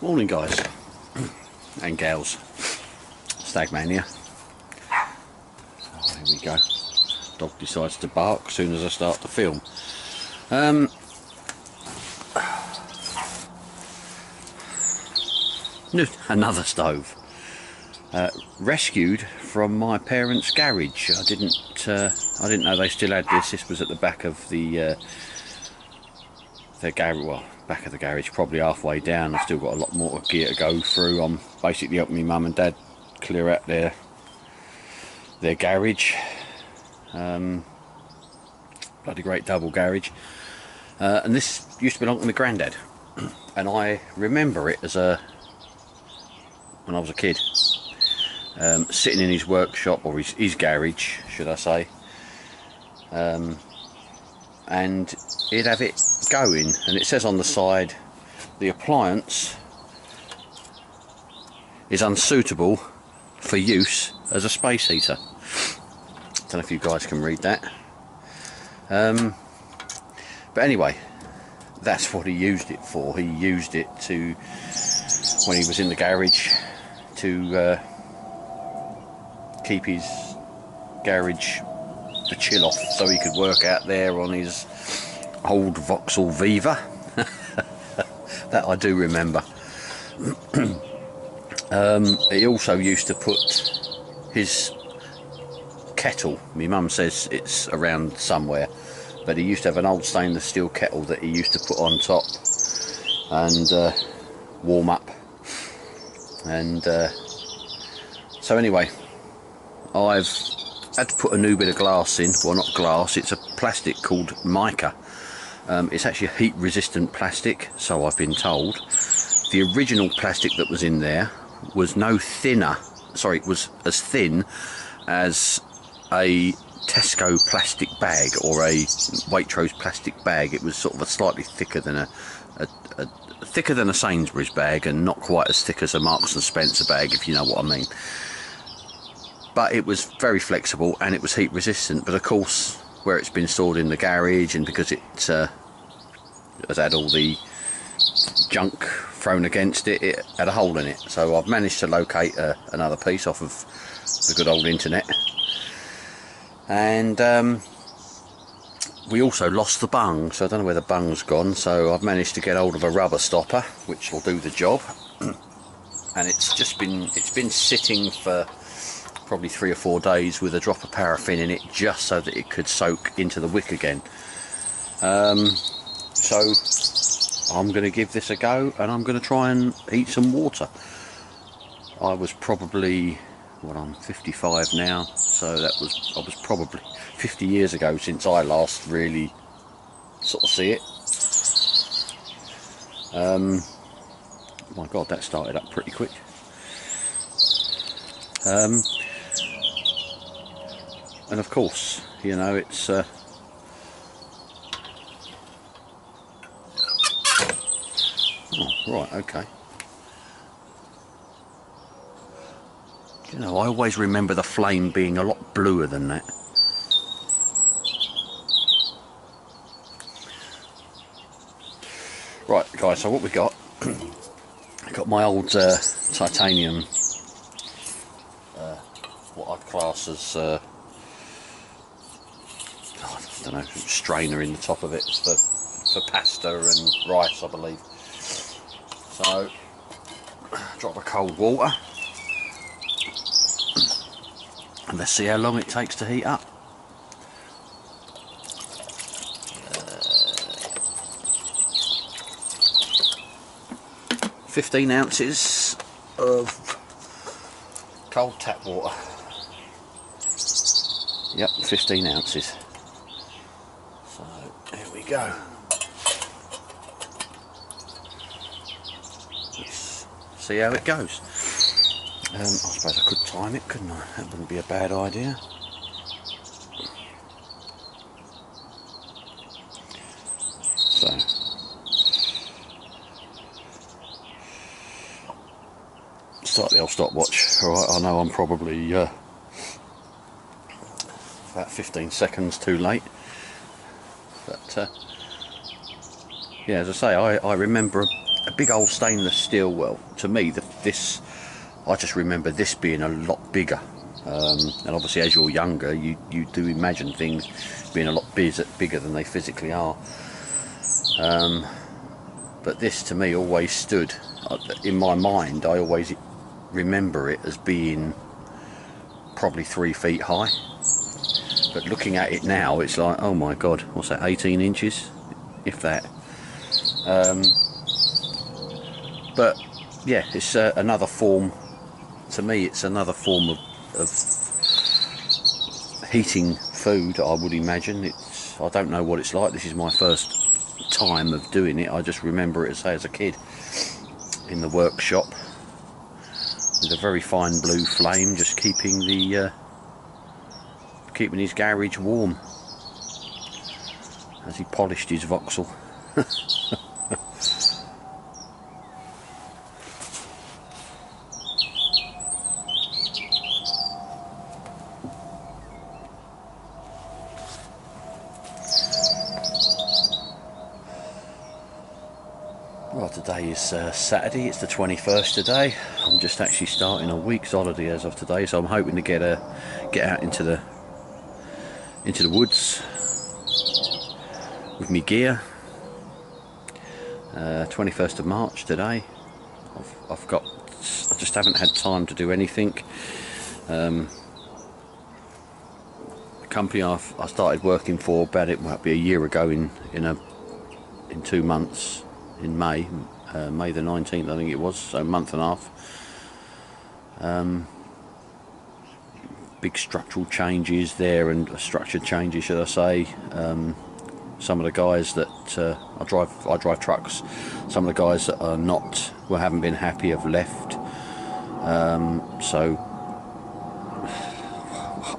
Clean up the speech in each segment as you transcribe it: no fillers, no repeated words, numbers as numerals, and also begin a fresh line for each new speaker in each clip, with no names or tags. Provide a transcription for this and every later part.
Morning guys and gals, Stagman here. Oh, here we go. Dog decides to bark as soon as I start the film. Another stove, rescued from my parents' garage. I didn't know they still had this. This was at the back of the their garage. Well, back of the garage, probably halfway down. I've still got a lot more gear to go through. I'm basically helping my mum and dad clear out their garage. Bloody great double garage. And this used to belong to my granddad, and I remember it as when I was a kid, sitting in his workshop, or his garage, should I say, and he'd have it going, and it says on the side, the appliance is unsuitable for use as a space heater. Don't know if you guys can read that, but anyway, that's what he used it for. He used it to, when he was in the garage, to keep his garage to chill off, so he could work out there on his old Vauxhall Viva. That I do remember. He also used to put his kettle, my mum says it's around somewhere, but he used to have an old stainless steel kettle that he used to put on top and warm up. And so anyway, I've had to put a new bit of glass in. Well, not glass, it's a plastic called mica. It's actually a heat resistant plastic, so I've been told. The original plastic that was in there was no thinner, sorry, it was as thin as a Tesco plastic bag or a Waitrose plastic bag. It was sort of a slightly thicker than a Sainsbury's bag, and not quite as thick as a Marks and Spencer bag, if you know what I mean. But it was very flexible and it was heat resistant. But of course, where it's been stored in the garage, and because it has had all the junk thrown against it, it had a hole in it. So I've managed to locate another piece off of the good old internet. And we also lost the bung, so I don't know where the bung's gone. So I've managed to get hold of a rubber stopper, which will do the job. And it's been sitting for probably 3 or 4 days with a drop of paraffin in it, just so that it could soak into the wick again. So I'm going to give this a go, and I'm going to try and heat some water. I was probably, well, I'm 55 now, so I was probably 50 years ago since I last really sort of see it. Oh my god, that started up pretty quick. And of course, you know, it's oh, right, okay. You know, I always remember the flame being a lot bluer than that. Right, guys, so what we got, I got my old titanium, what I'd class as, I don't know, strainer in the top of it for pasta and rice, I believe. So, drop of cold water, and let's see how long it takes to heat up. 15 ounces of cold tap water. Yep, 15 ounces. So here we go. Let's see how it goes. I suppose I could time it, couldn't I? That wouldn't be a bad idea. So start the old stopwatch. Alright, I know I'm probably about 15 seconds too late, but yeah, as I say, I remember a big old stainless steel. Well, to me, I just remember this being a lot bigger, and obviously as you're younger, you do imagine things being a lot bigger than they physically are. But this to me always stood, in my mind, I always remember it as being probably 3 feet high. But looking at it now, it's like, oh my god, what's that, 18 inches? If that. But yeah, it's another form, to me it's another form of heating food, I would imagine. I don't know what it's like, this is my first time of doing it. I just remember it as a kid in the workshop with a very fine blue flame, just keeping his garage warm as he polished his Vauxhall. Well, today is Saturday, it's the 21st today. I'm just actually starting a week's holiday as of today, so I'm hoping to get out into the woods with me gear. 21st of March today. I just haven't had time to do anything. The company I started working for might be a year ago in 2 months. In May the 19th, I think it was, so a month and a half. Big structural changes there, and structured changes, should I say. Some of the guys that I drive trucks. Some of the guys that haven't been happy have left. So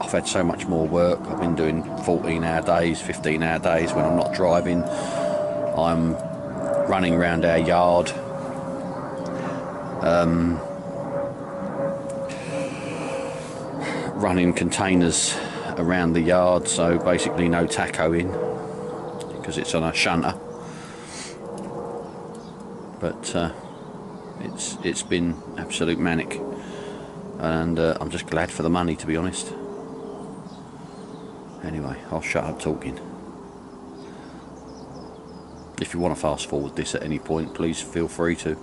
I've had so much more work. I've been doing 14-hour days, 15-hour days when I'm not driving. I'm running around our yard, running containers around the yard, so basically no taco in because it's on a shunter. But it's been absolute manic, and I'm just glad for the money, to be honest. Anyway, I'll shut up talking. If you want to fast forward this at any point, please feel free to.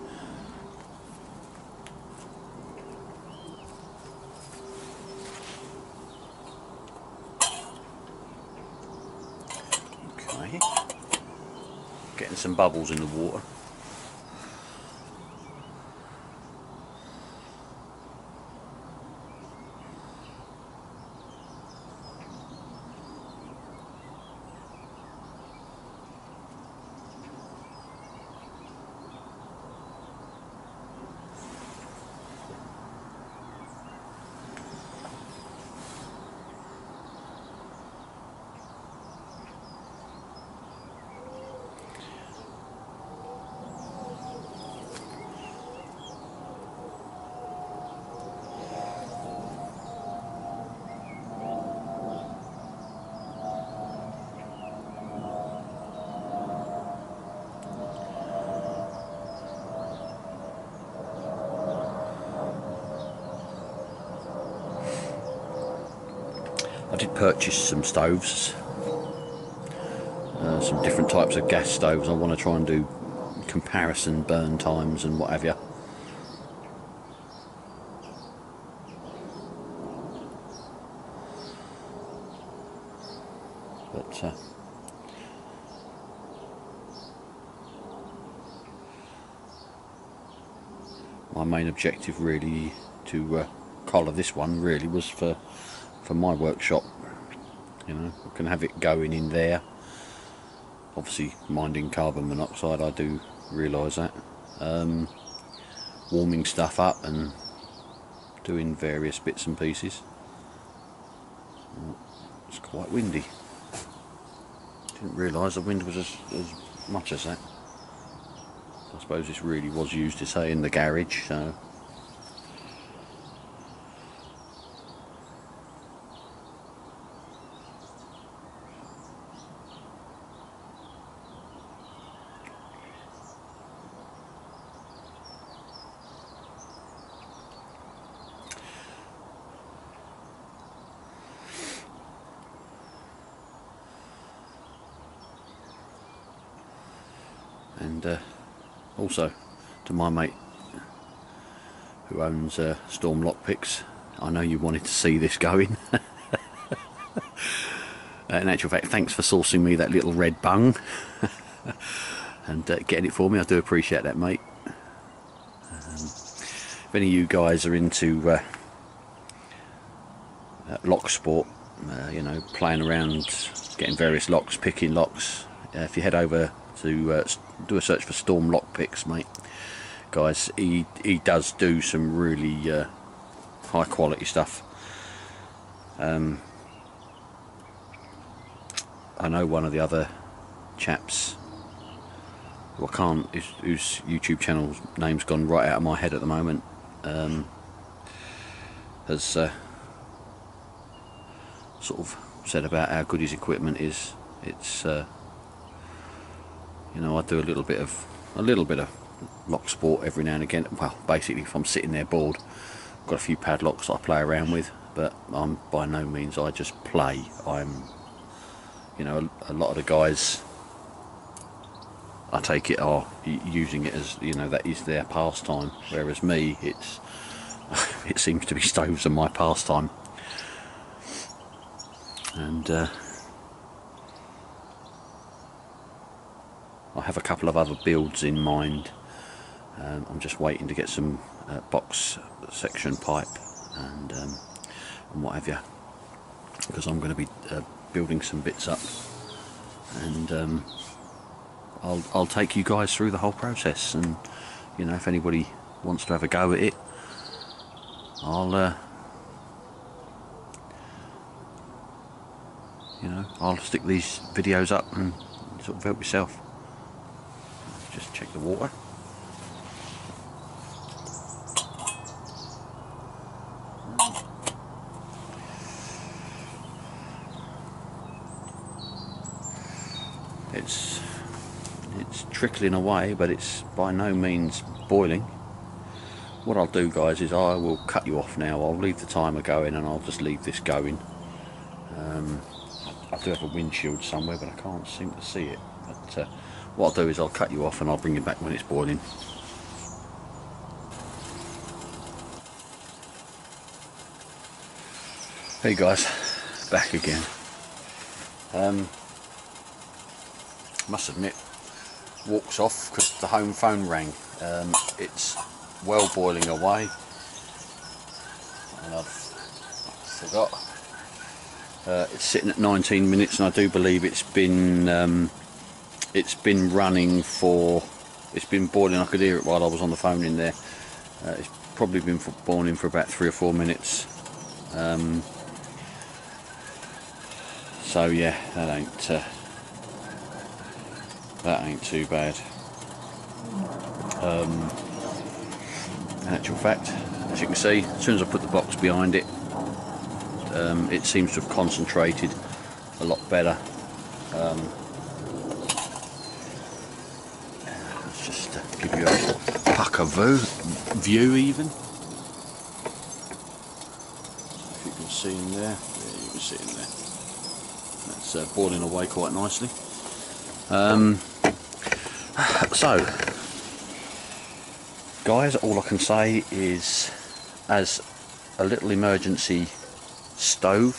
Okay. Getting some bubbles in the water. I did purchase some stoves, some different types of gas stoves. I want to try and do comparison burn times and what have you. But my main objective really to collar this one really was for my workshop. You know, I can have it going in there, obviously minding carbon monoxide, I do realise that. Warming stuff up and doing various bits and pieces. It's quite windy. Didn't realise the wind was as much as that. I suppose this really was used to say in the garage, so And also to my mate who owns Storm Lockpicks, I know you wanted to see this going. In actual fact, thanks for sourcing me that little red bung and getting it for me. I do appreciate that, mate. If any of you guys are into lock sport, you know, playing around, getting various locks, picking locks, if you head over to do a search for Storm Lockpicks, mate, guys, he does do some really high quality stuff. I know one of the other chaps, who I can't, whose YouTube channel's name's gone right out of my head at the moment, has sort of said about how good his equipment is. It's you know, I do a little bit of lock sport every now and again. Well, basically, if I'm sitting there bored, I've got a few padlocks that I play around with, but I'm by no means I just play. I'm, you know, a lot of the guys, I take it, are using it as, you know, that is their pastime, whereas me, it's it seems to be stoves and my pastime. And I have a couple of other builds in mind. I'm just waiting to get some box section pipe and what have you, because I'm going to be building some bits up, and I'll take you guys through the whole process. And you know, if anybody wants to have a go at it, I'll you know, I'll stick these videos up and sort of help yourself. Just check the water. It's trickling away, but it's by no means boiling. What I'll do, guys, is I will cut you off now. I'll leave the timer going and I'll just leave this going. I do have a windshield somewhere, but I can't seem to see it. But what I'll do is I'll cut you off and I'll bring you back when it's boiling. Hey guys, back again. Must admit, walks off because the home phone rang. It's well boiling away, and I forgot. It's sitting at 19 minutes, and I do believe it's been running for. It's been boiling. I could hear it while I was on the phone in there. It's probably been boiling for about 3 or 4 minutes. So yeah, that ain't too bad. In actual fact, as you can see, as soon as I put the box behind it, it seems to have concentrated a lot better. Let's just give you a pucker view even. If you can see in there, yeah, you can see in there. That's boiling away quite nicely. So, guys, all I can say is, as a little emergency stove,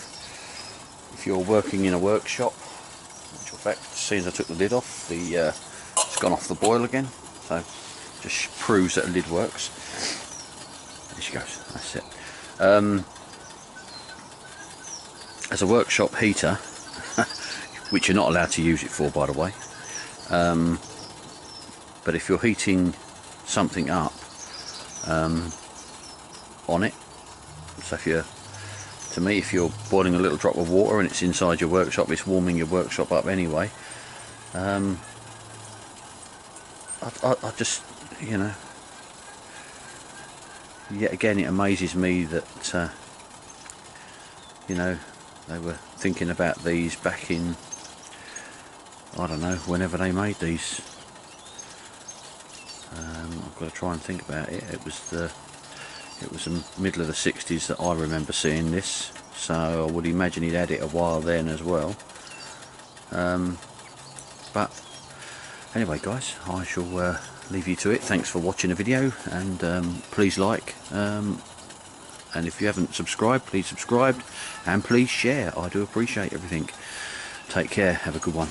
if you're working in a workshop, in fact, as soon as I took the lid off, it's gone off the boil again, so just proves that the lid works. There she goes, that's it. As a workshop heater, which you're not allowed to use it for, by the way, but if you're heating something up on it, so if you're, to me, if you're boiling a little drop of water and it's inside your workshop, it's warming your workshop up anyway. I just, you know, yet again it amazes me that you know, they were thinking about these back in, I don't know, whenever they made these. I've got to try and think about it. It was the middle of the 60s that I remember seeing this, so I would imagine he'd had it a while then as well. But Anyway guys, I shall leave you to it. Thanks for watching the video, and please like, and if you haven't subscribed, please subscribe, and please share. I do appreciate everything. Take care, have a good one.